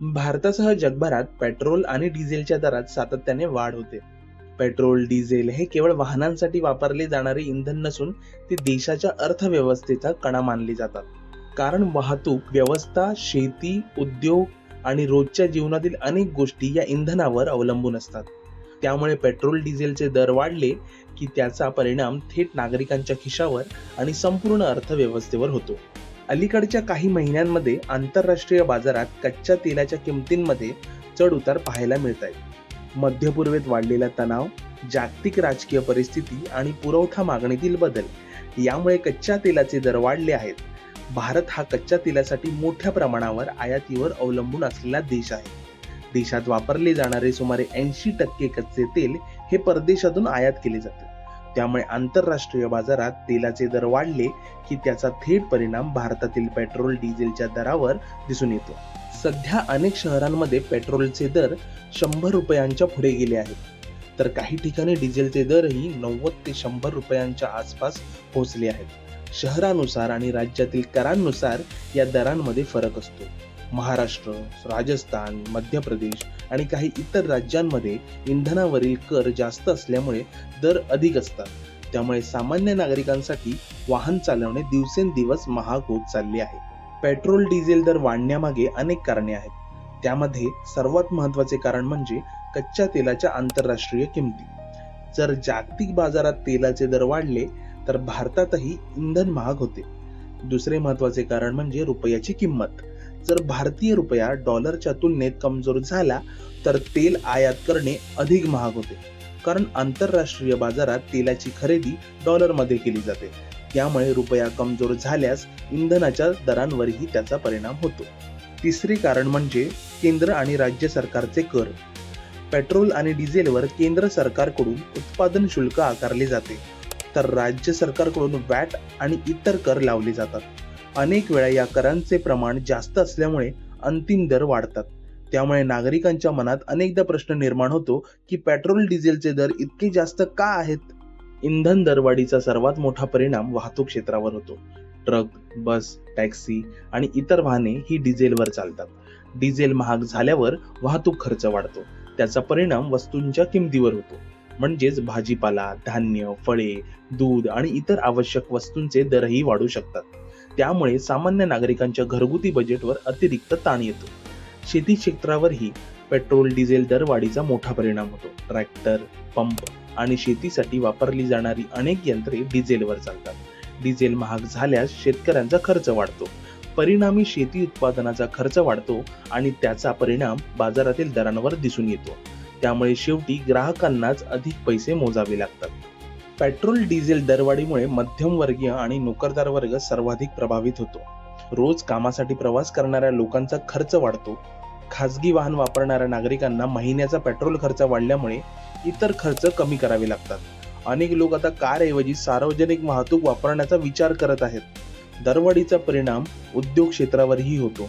भारतासह जगभरात पेट्रोल आणि डिझेलच्या दरात सातत्याने वाढ होते. पेट्रोल, डिझेल हे केवळ वाहनांसाठी वापरले जाणारे इंधन नसून ते देशाच्या अर्थव्यवस्थेचा कणा मानले जातात. कारण वाहतूक व्यवस्था, शेती, उद्योग आणि रोजच्या जीवनातील अनेक गोष्टी या इंधनावर अवलंबून असतात. त्यामुळे पेट्रोल, डिझेलचे दर वाढले की त्याचा परिणाम थेट नागरिकांच्या खिशावर आणि संपूर्ण अर्थव्यवस्थेवर होतो. अलीकडच्या काही महिन्यांमध्ये आंतरराष्ट्रीय बाजारात कच्च्या तेलाच्या किमतींमध्ये चढ उतार पाहायला मिळत आहेत. मध्य पूर्वेत वाढलेला तणाव, जागतिक राजकीय परिस्थिती आणि पुरवठा मागणीतील बदल यामुळे कच्च्या तेलाचे दर वाढले आहेत. भारत हा कच्च्या तेलासाठी मोठ्या प्रमाणावर आयातीवर अवलंबून असलेला देश आहे. देशात वापरले जाणारे सुमारे 80% कच्चे तेल हे परदेशातून आयात केले जाते. त्यामुळे आंतरराष्ट्रीय बाजारात तेलाचे दर वाढले की त्याचा थेट परिणाम भारतातील पेट्रोल, डिझेलच्या दरावर दिसून येतो. सध्या अनेक शहरांमध्ये पेट्रोलचे दर 100 रुपयांच्या पुढे गेले आहेत, तर काही ठिकाणी डिझेलचे दरही 90 ते 100 रुपयांच्या आसपास पोहोचले आहेत. शहरानुसार आणि राज्यातील करांनुसार या दरांमध्ये फरक असतो. महाराष्ट्र, राजस्थान, मध्य प्रदेश आणि काही इतर राज्यांमध्ये इंधनावरील कर जास्त असल्यामुळे दर अधिक असतात. त्यामुळे सामान्य नागरिकांसाठी वाहन चालवणे दिवसेंदिवस महाग होत चालले आहे. पेट्रोल, डिझेल दर वाढण्यामागे अनेक कारणे आहेत. त्यामध्ये सर्वात महत्त्वाचे कारण म्हणजे कच्च्या तेलाच्या आंतरराष्ट्रीय किमती. जर जागतिक बाजारात तेलाचे दर वाढले तर भारतातही इंधन महाग होते. दुसरे महत्त्वाचे कारण म्हणजे रुपयाची किंमत. जर भारतीय रुपया डॉलरच्या तुलनेत कमजोर झाला तर तेल आयात करणे अधिक महाग होते, कारण आंतरराष्ट्रीय बाजारात तेलाची खरेदी डॉलरमध्ये केली जाते. त्यामुळे रुपया कमजोर झाल्यास इंधनाच्या दरांवरही त्याचा परिणाम होतो. तिसरे कारण म्हणजे केंद्र आणि राज्य सरकारचे कर. पेट्रोल आणि डिझेलवर केंद्र सरकारकडून उत्पादन शुल्क आकारले जाते, तर राज्य सरकारकडून वॅट आणि इतर कर लावले जातात. अनेक वेळा या करांचे प्रमाण जास्त असल्यामुळे अंतिम दर वाढतात. त्यामुळे नागरिकांच्या मनात अनेकदा प्रश्न निर्माण होतो की पेट्रोल, डिझेलचे दर इतके जास्त का आहेत? इंधन दरवाढीचा सर्वात मोठा परिणाम वाहतूक क्षेत्रावर होतो. ट्रक, बस, टॅक्सी आणि इतर वाहने ही डिझेलवर चालतात. डिझेल महाग झाल्यावर वाहतूक खर्च वाढतो. त्याचा परिणाम वस्तूंच्या किमतीवर होतो. म्हणजेच भाजीपाला, धान्य, फळे, दूध आणि इतर आवश्यक वस्तूंचे दरही वाढू शकतात. त्यामुळे सामान्य नागरिकांच्या घरगुती बजेटवर अतिरिक्त ताण येतो. शेती क्षेत्रावरही पेट्रोल, डिझेल दरवाढीचा मोठा परिणाम होतो. ट्रॅक्टर, पंप आणि शेतीसाठी वापरली जाणारी अनेक यंत्रे डिझेलवर चालतात. डिझेल महाग झाल्यास शेतकऱ्यांचा खर्च वाढतो. परिणामी शेती उत्पादनाचा खर्च वाढतो आणि त्याचा परिणाम बाजारातील दरांवर दिसून येतो. त्यामुळे शेवटी ग्राहकांनाच अधिक पैसे मोजावे लागतात. पेट्रोल, डिझेल दरवाढीमुळे मध्यमवर्गीय आणि नोकरदार वर्ग सर्वाधिक प्रभावित होतो. रोज कामासाठी प्रवास करणाऱ्या लोकांचा खर्च वाढतो. खासगी वाहन वापरणाऱ्या नागरिकांना महिन्याचा पेट्रोल खर्च वाढल्यामुळे इतर खर्च कमी करावे लागतात. अनेक लोक आता कारऐवजी सार्वजनिक वाहतूक वापरण्याचा विचार करत आहेत. दरवाढीचा परिणाम उद्योग क्षेत्रावरही होतो.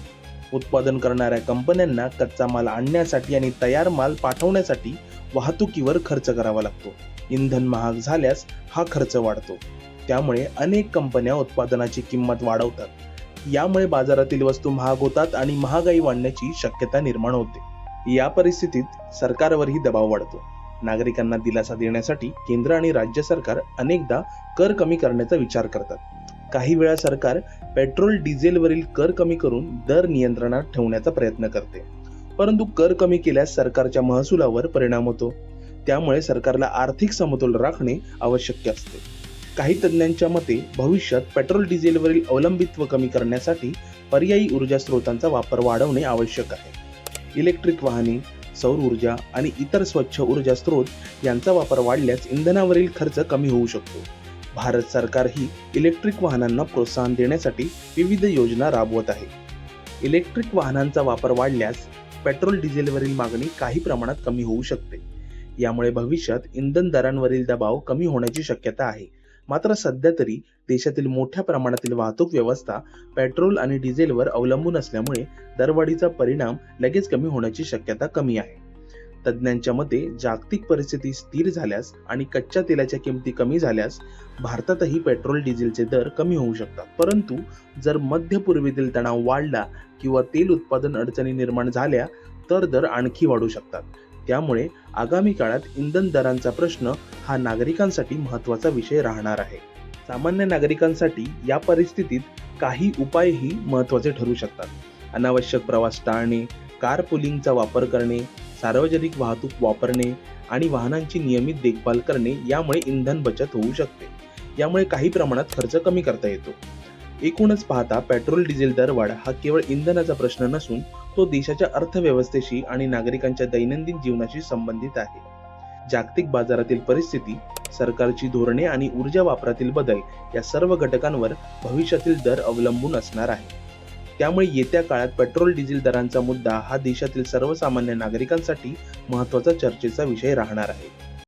उत्पादन करणाऱ्या कंपन्यांना कच्चा माल आणण्यासाठी आणि तयार माल पाठवण्यासाठी वाहतुकीवर खर्च करावा लागतो. इंधन महाग झाल्यास हा खर्च वाढतो. त्यामुळे अनेक कंपन्या उत्पादनाची किंमत वाढवतात. यामुळे बाजारातील वस्तू महाग होतात आणि महागाई वाढण्याची शक्यता निर्माण होते. या परिस्थितीत सरकारवरही दबाव वाढतो. नागरिकांना दिलासा देण्यासाठी केंद्र आणि राज्य सरकार अनेकदा कर कमी करण्याचा विचार करतात. काही वेळा सरकार पेट्रोल, डिझेलवरील कर कमी करून दर नियंत्रणात ठेवण्याचा प्रयत्न करते. परंतु कर कमी केल्यास सरकारच्या महसुलावर परिणाम होतो. त्यामुळे सरकारला आर्थिक समतोल राखणे आवश्यक असते. काही तज्ञांच्या मते भविष्यात पेट्रोल, डिझेलवरील अवलंबित्व कमी करण्यासाठी पर्यायी ऊर्जा स्रोतांचा वापर वाढवणे आवश्यक आहे. इलेक्ट्रिक वाहने, सौर ऊर्जा आणि इतर स्वच्छ ऊर्जा स्रोत यांचा वापर वाढल्यास इंधनावरील खर्च कमी होऊ शकतो. भारत सरकार ही इलेक्ट्रिक वाहनांना प्रोत्साहन देण्यासाठी विविध योजना राबवत आहे. इलेक्ट्रिक वाहनांचा वापर वाढल्यास पेट्रोल, डिझेलवरील मागणी काही प्रमाणात कमी होऊ शकते. यामुळे भविष्यात इंधन दरांवरील दबाव कमी होण्याची शक्यता आहे. मात्र सध्या तरी देशातील मोठ्या प्रमाणातील वाहतूक व्यवस्था पेट्रोल आणि डिझेलवर अवलंबून असल्यामुळे दरवाढीचा परिणाम लगेच कमी होण्याची शक्यता कमी आहे. तज्ज्ञांच्या मते जागतिक परिस्थिती स्थिर झाल्यास आणि कच्च्या तेलाच्या किमती कमी झाल्यास भारतातही पेट्रोल डिझेलचे दर कमी होऊ शकतात. परंतु जर मध्य पूर्वेतील तणाव वाढला किंवा तेल उत्पादन अडचणी निर्माण झाल्या तर दर आणखी वाढू शकतात. त्यामुळे आगामी काळात इंधन दरांचा प्रश्न हा नागरिकांसाठी महत्त्वाचा विषय राहणार आहे. सामान्य नागरिकांसाठी या परिस्थितीत काही उपायही महत्त्वाचे ठरू शकतात. अनावश्यक प्रवास टाळणे, कार पुलिंगचा वापर करणे, सार्वजनिक वाहतूक वापरणे आणि वाहनांची नियमित देखभाल करणे यामुळे इंधन बचत होऊ शकते. यामुळे काही प्रमाणात खर्च कमी करता येतो. एकूणच पाहता पेट्रोल डिझेल दरवाढ हा केवळ इंधनाचा प्रश्न नसून तो देशाच्या अर्थव्यवस्थेशी आणि नागरिकांच्या दैनंदिन जीवनाशी संबंधित आहे. जागतिक बाजारातील परिस्थिती, सरकारची धोरणे आणि ऊर्जा वापरातील बदल या सर्व घटकांवर भविष्यातील दर अवलंबून असणार आहे. त्यामुळे येत्या काळात पेट्रोल डिझेल दरांचा मुद्दा हा देशातील सर्वसामान्य नागरिकांसाठी महत्त्वाचा चर्चेचा विषय राहणार आहे.